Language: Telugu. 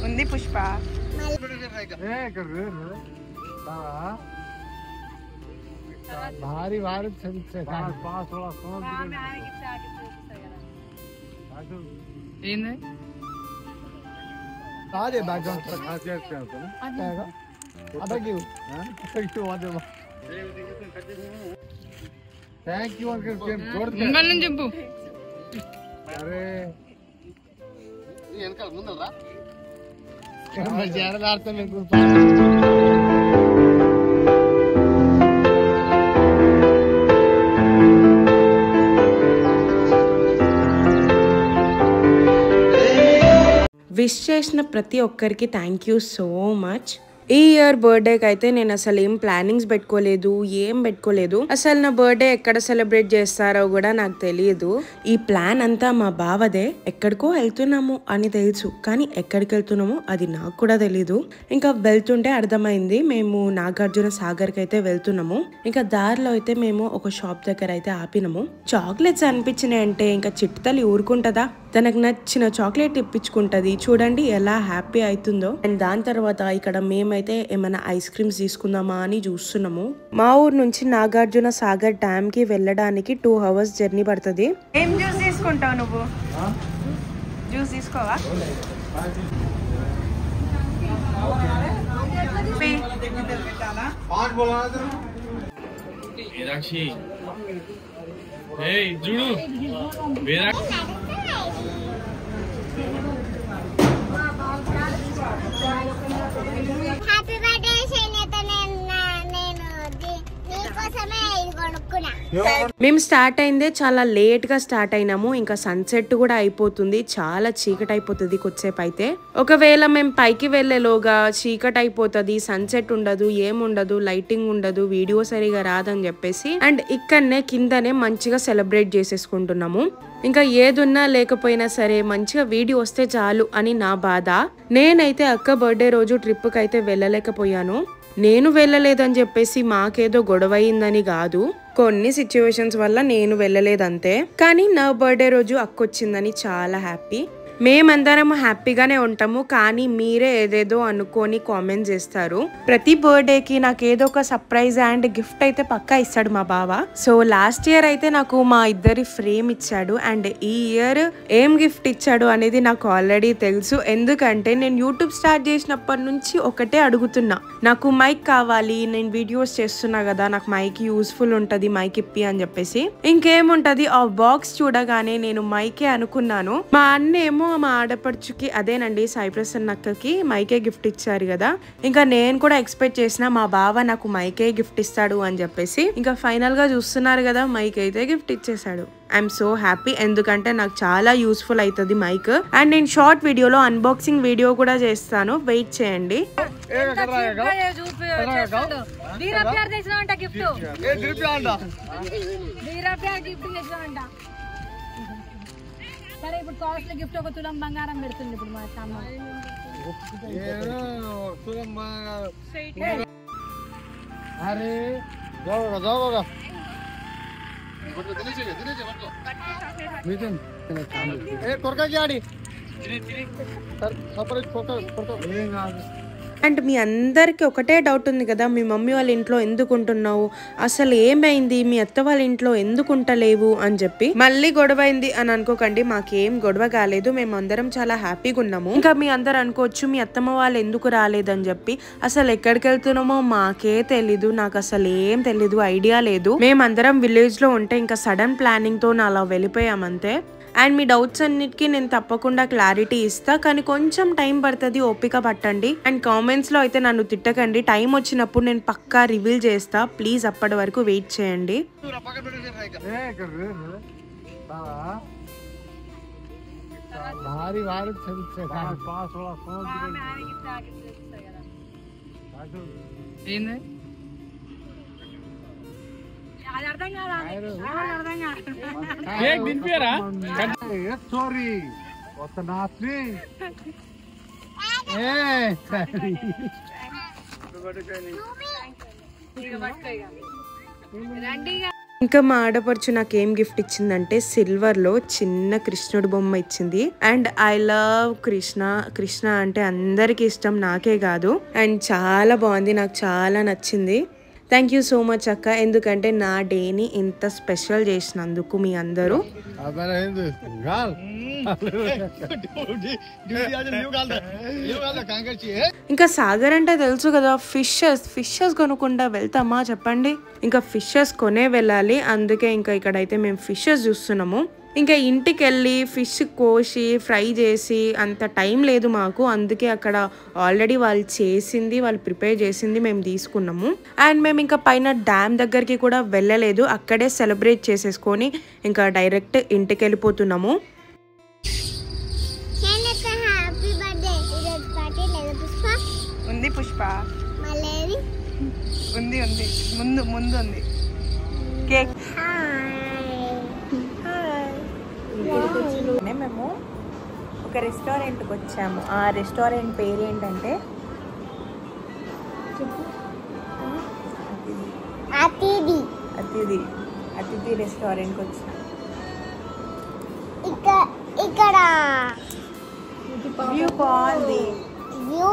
ఉంది పుష్ప भारी भारी ఏంది అదే బ్యాక్గ్రౌండ్ థ్యాంక్ యూ ముంగల్ చెప్పు అరే వెనకాల ముందరా అర్థం మీకు విష్ చేసిన ప్రతి ఒక్కరికి థ్యాంక్ యూ సో మచ్. ఈ ఇయర్ బర్త్డేకి అయితే నేను అసలు ఏం ప్లానింగ్స్ పెట్టుకోలేదు. అసలు నా బర్త్డే ఎక్కడ సెలబ్రేట్ చేస్తారో కూడా నాకు తెలియదు. ఈ ప్లాన్ అంతా మా బావదే. ఎక్కడికో వెళ్తున్నాము అని తెలుసు, కానీ ఎక్కడికి వెళ్తున్నామో అది నాకు కూడా తెలీదు. ఇంకా వెళ్తుంటే అర్థమైంది మేము నాగార్జున సాగర్కి అయితే వెళ్తున్నాము. ఇంకా దారిలో అయితే మేము ఒక షాప్ దగ్గర అయితే ఆపినాము. చాక్లెట్స్ అనిపించినాయి అంటే ఇంకా చిట్టుతల్లి ఊరుకుంటుందా? తనకు నచ్చిన చాక్లెట్ ఇప్పించుకుంటది. చూడండి ఎలా హ్యాపీ అవుతుందో. అండ్ దాని తర్వాత ఇక్కడ మేమైతే ఏమైనా ఐస్ క్రీమ్స్ తీసుకుందామా అని చూస్తున్నాము. మా ఊరు నుంచి నాగార్జున సాగర్ డ్యామ్ కి వెళ్ళడానికి 2 hours జర్నీ పడుతుంది. ఏం జ్యూస్ తీసుకుంటావు నువ్వు? జ్యూస్ తీసుకోవా? చూడు మేము స్టార్ట్ అయిందే చాలా లేట్ గా స్టార్ట్ అయినాము. ఇంకా సన్సెట్ కూడా అయిపోతుంది, చాలా చీకటి అయిపోతుంది కొద్దిసేపు అయితే. ఒకవేళ మేము పైకి వెళ్లేలోగా చీకటి అయిపోతుంది, సన్సెట్ ఉండదు, ఏముండదు, లైటింగ్ ఉండదు, వీడియో సరిగా రాదని చెప్పేసి అండ్ ఇక్కడనే కిందనే మంచిగా సెలబ్రేట్ చేసేసుకుంటున్నాము. ఇంకా ఏదున్నా లేకపోయినా సరే మంచిగా వీడియో వస్తే చాలు అని నా బాధ. నేనైతే అక్క బర్త్డే రోజు ట్రిప్ కి అయితే వెళ్ళలేకపోయాను. నేను వెళ్ళలేదని చెప్పేసి మాకేదో గొడవ అయిందని కాదు, కొన్ని సిచ్యువేషన్స్ వల్ల నేను వెళ్ళలేదంతే. కానీ నా బర్త్డే రోజు అక్కొచ్చిందని చాలా హ్యాపీ. మేమందరం హ్యాపీగానే ఉంటాము, కానీ మీరే ఏదేదో అనుకొని కామెంట్ చేస్తారు. ప్రతి బర్త్డేకి నాకు ఏదో ఒక సర్ప్రైజ్ అండ్ గిఫ్ట్ అయితే పక్కా ఇస్తాడు మా బావ. సో లాస్ట్ ఇయర్ అయితే నాకు మా ఇద్దరి ఫ్రేమ్ ఇచ్చాడు అండ్ ఈ ఇయర్ ఏం గిఫ్ట్ ఇచ్చాడు అనేది నాకు ఆల్రెడీ తెలుసు. ఎందుకంటే నేను యూట్యూబ్ స్టార్ట్ చేసినప్పటి నుంచి ఒకటే అడుగుతున్నా, నాకు మైక్ కావాలి, నేను వీడియోస్ చేస్తున్నా కదా, నాకు మైక్ యూస్ఫుల్ ఉంటది, మైక్ ఇప్పి అని చెప్పేసి. ఇంకేముంటది ఆ బాక్స్ చూడగానే నేను మైకే అనుకున్నాను. మా అన్నేమో మా ఆడపడుచుకి అదేనండి సాయి ప్రసన్న అక్కకి మైకే గిఫ్ట్ ఇచ్చారు కదా. ఇంకా నేను కూడా ఎక్స్పెక్ట్ చేసిన మా బావ నాకు మైకే గిఫ్ట్ ఇస్తాడు అని చెప్పేసి. ఇంకా ఫైనల్ గా చూస్తున్నారు కదా, మైక్ అయితే గిఫ్ట్ ఇచ్చేసాడు. ఐఎమ్ సో హ్యాపీ, ఎందుకంటే నాకు చాలా యూస్ఫుల్ అవుతుంది మైక్. అండ్ నేను షార్ట్ వీడియోలో అన్బాక్సింగ్ వీడియో కూడా చేస్తాను, వెయిట్ చేయండి. సరే ఇప్పుడు కాస్ట్లీ గిఫ్ట్ ఒక తులం బంగారం పెడుతుంది ఇప్పుడు మా అమ్మ. అరే జాओगा కొరక జాడి సర్ సపరేట్ కొరక ఏం కాదు. అండ్ మీ అందరికి ఒకటే డౌట్ ఉంది కదా, మీ మమ్మీ వాళ్ళ ఇంట్లో ఎందుకు ఉంటున్నావు, అసలు ఏమైంది, మీ అత్త వాళ్ళ ఇంట్లో ఎందుకు ఉంటలేవు అని చెప్పి. మళ్ళీ గొడవ అయింది అని అనుకోకండి, మాకేం గొడవ కాలేదు, మేము అందరం చాలా హ్యాపీగా ఉన్నాము. ఇంకా మీ అందరు అనుకోవచ్చు మీ అత్తమ్మ వాళ్ళు ఎందుకు రాలేదని చెప్పి. అసలు ఎక్కడికి వెళ్తున్నామో మాకే తెలీదు, నాకు అసలు ఏం తెలీదు, ఐడియా లేదు. మేమందరం విలేజ్ లో ఉంటే ఇంకా సడన్ ప్లానింగ్ తో అలా వెళ్ళిపోయామంతే. అండ్ మీ డౌట్స్ అన్నిటికీ నేను తప్పకుండా క్లారిటీ ఇస్తా, కానీ కొంచెం టైం పడుతుంది, ఓపిక పట్టండి. అండ్ కామెంట్స్ లో అయితే నన్ను తిట్టకండి, టైం వచ్చినప్పుడు నేను పక్కా రివీల్ చేస్తా, ప్లీజ్ అప్పటి వరకు వెయిట్ చేయండి. భారీ భారీ ఏంది సారీ వస్తున్నాస్ని ఇంకా మా ఆడపడుచు నాకేం గిఫ్ట్ ఇచ్చిందంటే సిల్వర్ లో చిన్న కృష్ణుడి బొమ్మ ఇచ్చింది. అండ్ ఐ లవ్ కృష్ణ అంటే అందరికి ఇష్టం, నాకే కాదు. అండ్ చాలా బాగుంది, నాకు చాలా నచ్చింది. థ్యాంక్ యూ సో మచ్ అక్క, ఎందుకంటే నా డేని ఇంత స్పెషల్ చేసినందుకు మీ అందరూ. ఇంకా సాగర్ అంటే తెలుసు కదా, ఫిషెస్ కొనకుండా వెళ్తామా చెప్పండి. ఇంకా ఫిషెస్ కొనే వెళ్ళాలి, అందుకే ఇంకా ఇక్కడైతే మేము ఫిషెస్ చూస్తున్నాము. ఇంకా ఇంటికి వెళ్ళి ఫిష్ కోసి ఫ్రై చేసి అంత టైం లేదు మాకు, అందుకే అక్కడ ఆల్రెడీ వాళ్ళు ప్రిపేర్ చేసింది మేము తీసుకున్నాము. అండ్ మేము ఇంకా పైన డ్యామ్ దగ్గరికి కూడా వెళ్ళలేదు, అక్కడే సెలబ్రేట్ చేసేసుకొని ఇంకా డైరెక్ట్ ఇంటికి వెళ్ళిపోతున్నాము. ఉంది పుష్ప, ఉంది ముందు ఉంది కేక్. మేము ఒక రెస్టారెంట్కి వచ్చాము. ఆ రెస్టారెంట్ పేరు ఏంటంటే అతిథి రెస్టారెంట్కి వచ్చాము. ఇక్కడ వ్యూ బాగుంది. వ్యూ